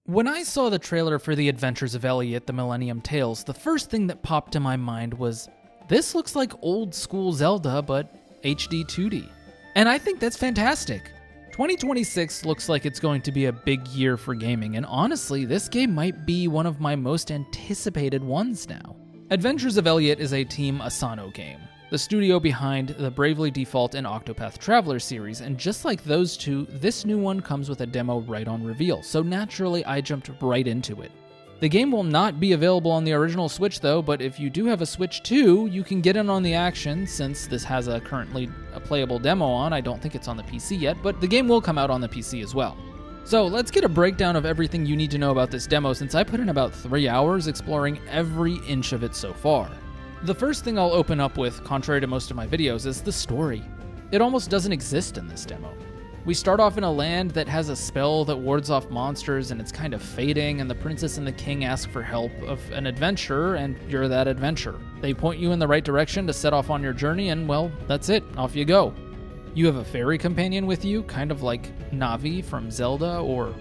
When I saw the trailer for The Adventures of Elliot, the Millennium Tales, the first thing that popped in my mind was, this looks like old school Zelda, but HD 2D. And I think that's fantastic. 2026 looks like it's going to be a big year for gaming, and honestly, this game might be one of my most anticipated ones now. Adventures of Elliot is a Team Asano game, the studio behind the Bravely Default and Octopath Traveler series, and just like those two, this new one comes with a demo right on reveal, so naturally I jumped right into it. The game will not be available on the original Switch though, but if you do have a Switch 2, you can get in on the action since this has currently a playable demo on. I don't think it's on the PC yet, but the game will come out on the PC as well. So let's get a breakdown of everything you need to know about this demo since I put in about 3 hours exploring every inch of it so far. The first thing I'll open up with, contrary to most of my videos, is the story. It almost doesn't exist in this demo. We start off in a land that has a spell that wards off monsters and it's kind of fading, and the princess and the king ask for help of an adventurer, and you're that adventurer. They point you in the right direction to set off on your journey, and well, that's it, off you go. You have a fairy companion with you, kind of like Navi from Zelda, or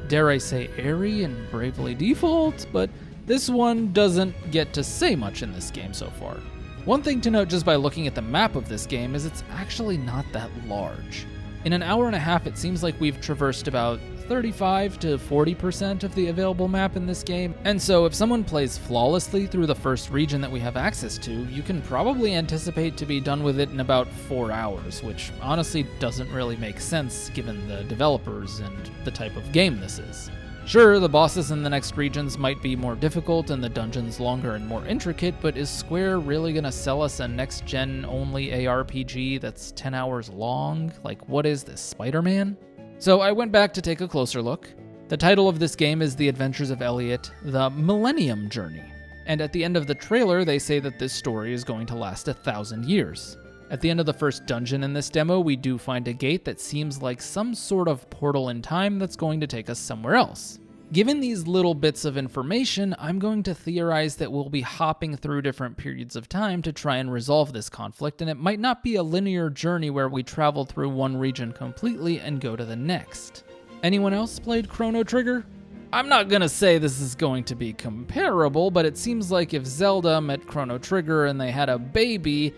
dare I say Aerie in Bravely Default, but this one doesn't get to say much in this game so far. One thing to note just by looking at the map of this game is it's actually not that large. In an hour and a half, it seems like we've traversed about 35 to 40% of the available map in this game, and so if someone plays flawlessly through the first region that we have access to, you can probably anticipate to be done with it in about 4 hours, which honestly doesn't really make sense given the developers and the type of game this is. Sure, the bosses in the next regions might be more difficult and the dungeons longer and more intricate, but is Square really gonna sell us a next-gen only ARPG that's 10 hours long? Like, what is this, Spider-Man? So I went back to take a closer look. The title of this game is The Adventures of Elliot, the Millennium Journey. And at the end of the trailer, they say that this story is going to last 1,000 years. At the end of the first dungeon in this demo, we do find a gate that seems like some sort of portal in time that's going to take us somewhere else. Given these little bits of information, I'm going to theorize that we'll be hopping through different periods of time to try and resolve this conflict, and it might not be a linear journey where we travel through one region completely and go to the next. Anyone else played Chrono Trigger? I'm not gonna say this is going to be comparable, but it seems like if Zelda met Chrono Trigger and they had a baby,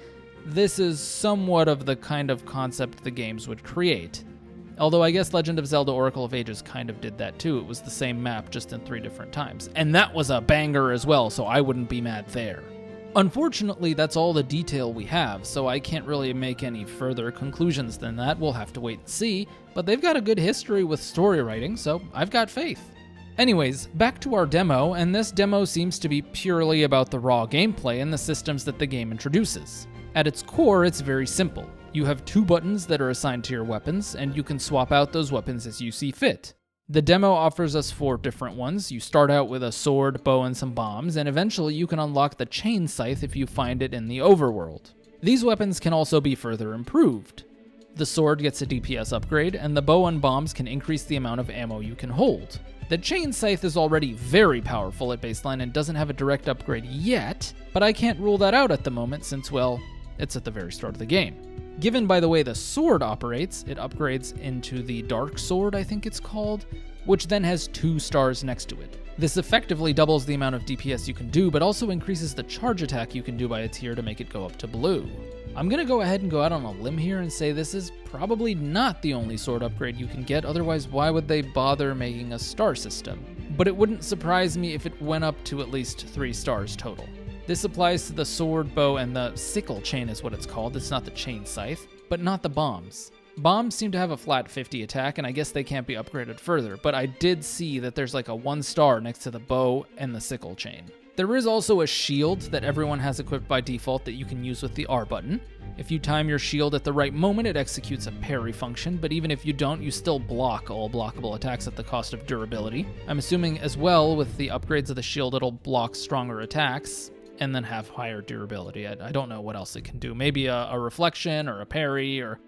this is somewhat of the kind of concept the games would create. Although I guess Legend of Zelda Oracle of Ages kind of did that too. It was the same map, just in 3 different times. And that was a banger as well, so I wouldn't be mad there. Unfortunately, that's all the detail we have, so I can't really make any further conclusions than that. We'll have to wait and see, but they've got a good history with story writing, so I've got faith. Anyways, back to our demo, and this demo seems to be purely about the raw gameplay and the systems that the game introduces. At its core, it's very simple. You have 2 buttons that are assigned to your weapons, and you can swap out those weapons as you see fit. The demo offers us 4 different ones. You start out with a sword, bow, and some bombs, and eventually you can unlock the chain scythe if you find it in the overworld. These weapons can also be further improved. The sword gets a DPS upgrade, and the bow and bombs can increase the amount of ammo you can hold. The chain scythe is already very powerful at baseline and doesn't have a direct upgrade yet, but I can't rule that out at the moment since, well, it's at the very start of the game. Given by the way the sword operates, it upgrades into the Dark Sword, I think it's called, which then has 2 stars next to it. This effectively doubles the amount of DPS you can do, but also increases the charge attack you can do by a tier to make it go up to blue. I'm gonna go ahead and go out on a limb here and say this is probably not the only sword upgrade you can get, otherwise why would they bother making a star system? But it wouldn't surprise me if it went up to at least 3 stars total. This applies to the sword, bow, and the sickle chain is what it's called. It's not the chain scythe, but not the bombs. Bombs seem to have a flat 50 attack, and I guess they can't be upgraded further, but I did see that there's like a 1 star next to the bow and the sickle chain. There is also a shield that everyone has equipped by default that you can use with the R button. If you time your shield at the right moment, it executes a parry function, but even if you don't, you still block all blockable attacks at the cost of durability. I'm assuming as well with the upgrades of the shield, it'll block stronger attacks and then have higher durability. I don't know what else it can do. Maybe a reflection or a parry or,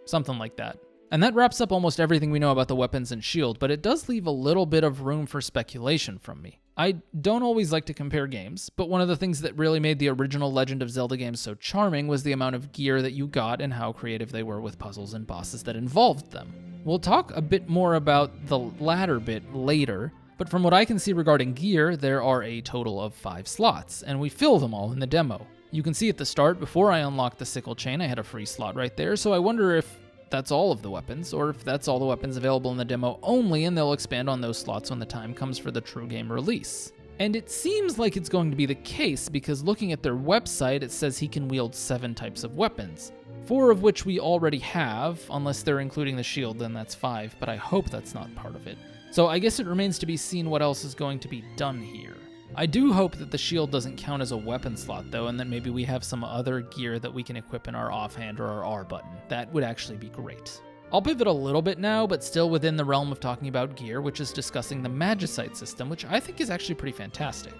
something like that. And that wraps up almost everything we know about the weapons and shield, but it does leave a little bit of room for speculation from me. I don't always like to compare games, but one of the things that really made the original Legend of Zelda games so charming was the amount of gear that you got and how creative they were with puzzles and bosses that involved them. We'll talk a bit more about the latter bit later, But from what I can see regarding gear, there are a total of 5 slots, and we fill them all in the demo. You can see at the start, before I unlocked the sickle chain, I had a free slot right there, so I wonder if that's all of the weapons, or if that's all the weapons available in the demo only, and they'll expand on those slots when the time comes for the true game release. And it seems like it's going to be the case, because looking at their website, it says he can wield 7 types of weapons, 4 of which we already have. Unless they're including the shield, then that's 5, but I hope that's not part of it. So I guess it remains to be seen what else is going to be done here. I do hope that the shield doesn't count as a weapon slot though, and that maybe we have some other gear that we can equip in our offhand or our R button. That would actually be great. I'll pivot a little bit now, but still within the realm of talking about gear, which is discussing the Magicite system, which I think is actually pretty fantastic.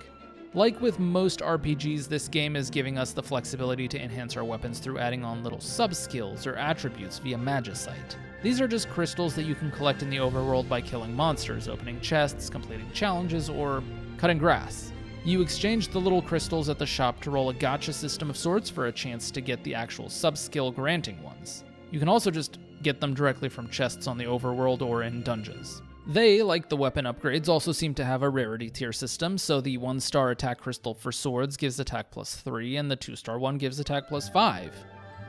Like with most RPGs, this game is giving us the flexibility to enhance our weapons through adding on little sub-skills or attributes via Magicite. These are just crystals that you can collect in the overworld by killing monsters, opening chests, completing challenges, or cutting grass. You exchange the little crystals at the shop to roll a gacha system of sorts for a chance to get the actual sub-skill granting ones. You can also just get them directly from chests on the overworld or in dungeons. They, like the weapon upgrades, also seem to have a rarity tier system, so the 1-star attack crystal for swords gives attack plus 3, and the 2-star one gives attack plus 5.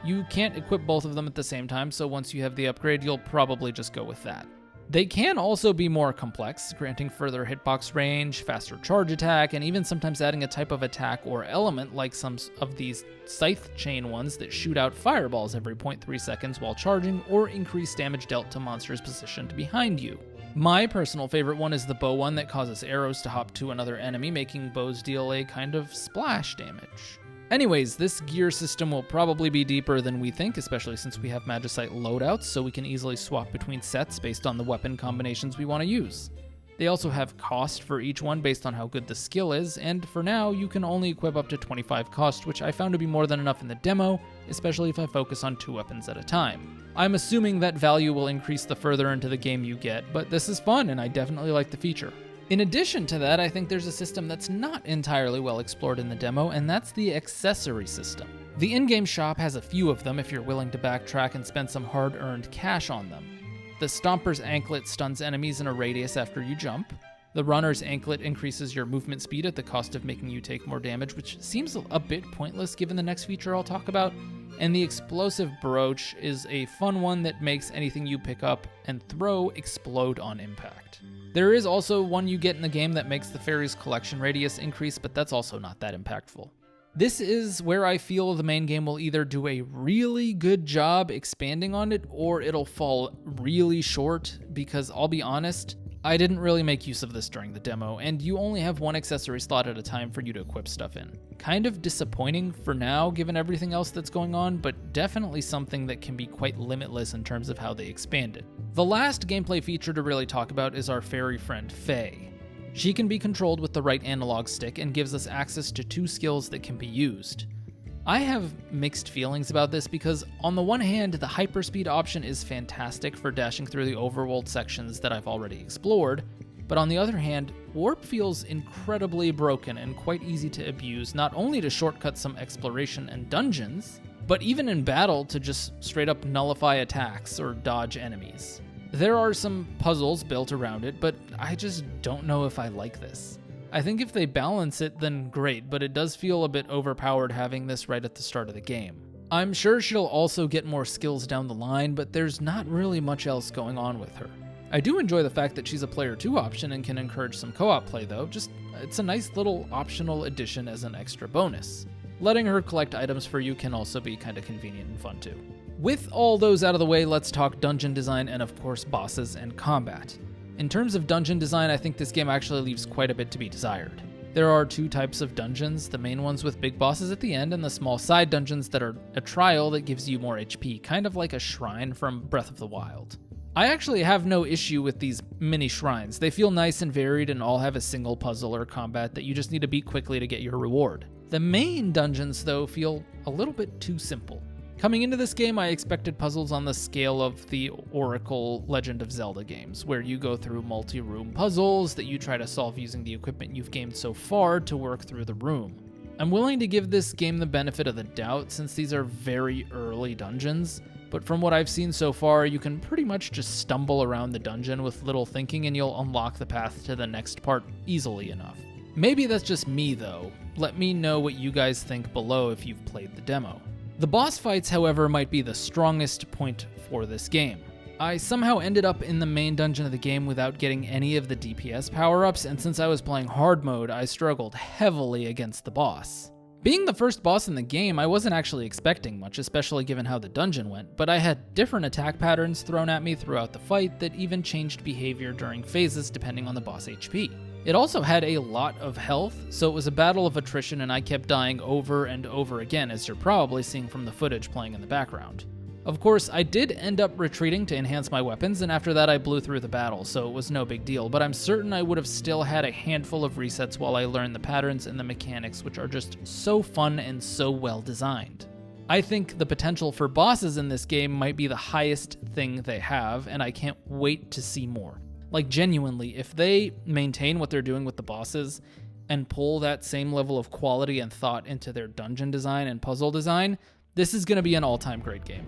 You can't equip both of them at the same time, so once you have the upgrade, you'll probably just go with that. They can also be more complex, granting further hitbox range, faster charge attack, and even sometimes adding a type of attack or element like some of these scythe chain ones that shoot out fireballs every 0.3 seconds while charging, or increase damage dealt to monsters positioned behind you. My personal favorite one is the bow one that causes arrows to hop to another enemy, making bows deal a kind of splash damage. Anyways, this gear system will probably be deeper than we think, especially since we have Magicite loadouts, so we can easily swap between sets based on the weapon combinations we want to use. They also have cost for each one based on how good the skill is, and for now, you can only equip up to 25 cost, which I found to be more than enough in the demo, especially if I focus on 2 weapons at a time. I'm assuming that value will increase the further into the game you get, but this is fun, and I definitely like the feature. In addition to that, I think there's a system that's not entirely well explored in the demo, and that's the accessory system. The in-game shop has a few of them if you're willing to backtrack and spend some hard-earned cash on them. The Stomper's Anklet stuns enemies in a radius after you jump. The Runner's Anklet increases your movement speed at the cost of making you take more damage, which seems a bit pointless given the next feature I'll talk about. And the Explosive Brooch is a fun one that makes anything you pick up and throw explode on impact. There is also one you get in the game that makes the fairy's collection radius increase, but that's also not that impactful. This is where I feel the main game will either do a really good job expanding on it, or it'll fall really short, because I'll be honest, I didn't really make use of this during the demo, and you only have 1 accessory slot at a time for you to equip stuff in. Kind of disappointing for now, given everything else that's going on, but definitely something that can be quite limitless in terms of how they expand it. The last gameplay feature to really talk about is our fairy friend, Faye. She can be controlled with the right analog stick and gives us access to 2 skills that can be used. I have mixed feelings about this because, on the one hand, the hyperspeed option is fantastic for dashing through the overworld sections that I've already explored, but on the other hand, warp feels incredibly broken and quite easy to abuse, not only to shortcut some exploration and dungeons, but even in battle to just straight up nullify attacks or dodge enemies. There are some puzzles built around it, but I just don't know if I like this. I think if they balance it, then great, but it does feel a bit overpowered having this right at the start of the game. I'm sure she'll also get more skills down the line, but there's not really much else going on with her. I do enjoy the fact that she's a player 2 option and can encourage some co-op play though, it's a nice little optional addition as an extra bonus. Letting her collect items for you can also be kinda convenient and fun too. With all those out of the way, let's talk dungeon design and of course bosses and combat. In terms of dungeon design, I think this game actually leaves quite a bit to be desired. There are 2 types of dungeons, the main ones with big bosses at the end, and the small side dungeons that are a trial that gives you more HP, kind of like a shrine from Breath of the Wild. I actually have no issue with these mini shrines. They feel nice and varied and all have a single puzzle or combat that you just need to beat quickly to get your reward. The main dungeons, though, feel a little bit too simple. Coming into this game, I expected puzzles on the scale of the Oracle Legend of Zelda games, where you go through multi-room puzzles that you try to solve using the equipment you've gained so far to work through the room. I'm willing to give this game the benefit of the doubt since these are very early dungeons, but from what I've seen so far, you can pretty much just stumble around the dungeon with little thinking and you'll unlock the path to the next part easily enough. Maybe that's just me though. Let me know what you guys think below if you've played the demo. The boss fights, however, might be the strongest point for this game. I somehow ended up in the main dungeon of the game without getting any of the DPS power-ups, and since I was playing hard mode, I struggled heavily against the boss. Being the first boss in the game, I wasn't actually expecting much, especially given how the dungeon went, but I had different attack patterns thrown at me throughout the fight that even changed behavior during phases depending on the boss HP. It also had a lot of health, so it was a battle of attrition and I kept dying over and over again, as you're probably seeing from the footage playing in the background. Of course, I did end up retreating to enhance my weapons, and after that I blew through the battle, so it was no big deal, but I'm certain I would have still had a handful of resets while I learned the patterns and the mechanics, which are just so fun and so well designed. I think the potential for bosses in this game might be the highest thing they have, and I can't wait to see more. Like, genuinely, if they maintain what they're doing with the bosses and pull that same level of quality and thought into their dungeon design and puzzle design, this is going to be an all-time great game.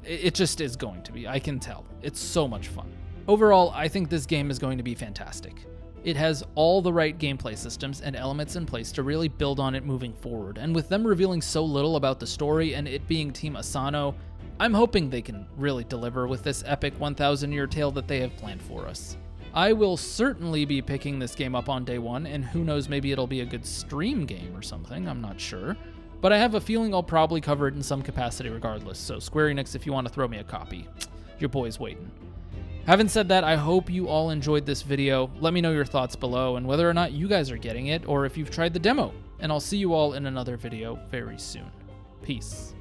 It just is going to be, I can tell. It's so much fun. Overall, I think this game is going to be fantastic. It has all the right gameplay systems and elements in place to really build on it moving forward, and with them revealing so little about the story and it being Team Asano, I'm hoping they can really deliver with this epic 1,000-year tale that they have planned for us. I will certainly be picking this game up on day one, and who knows, maybe it'll be a good stream game or something, I'm not sure. But I have a feeling I'll probably cover it in some capacity regardless, so Square Enix, if you want to throw me a copy, your boy's waiting. Having said that, I hope you all enjoyed this video. Let me know your thoughts below and whether or not you guys are getting it or if you've tried the demo. And I'll see you all in another video very soon. Peace.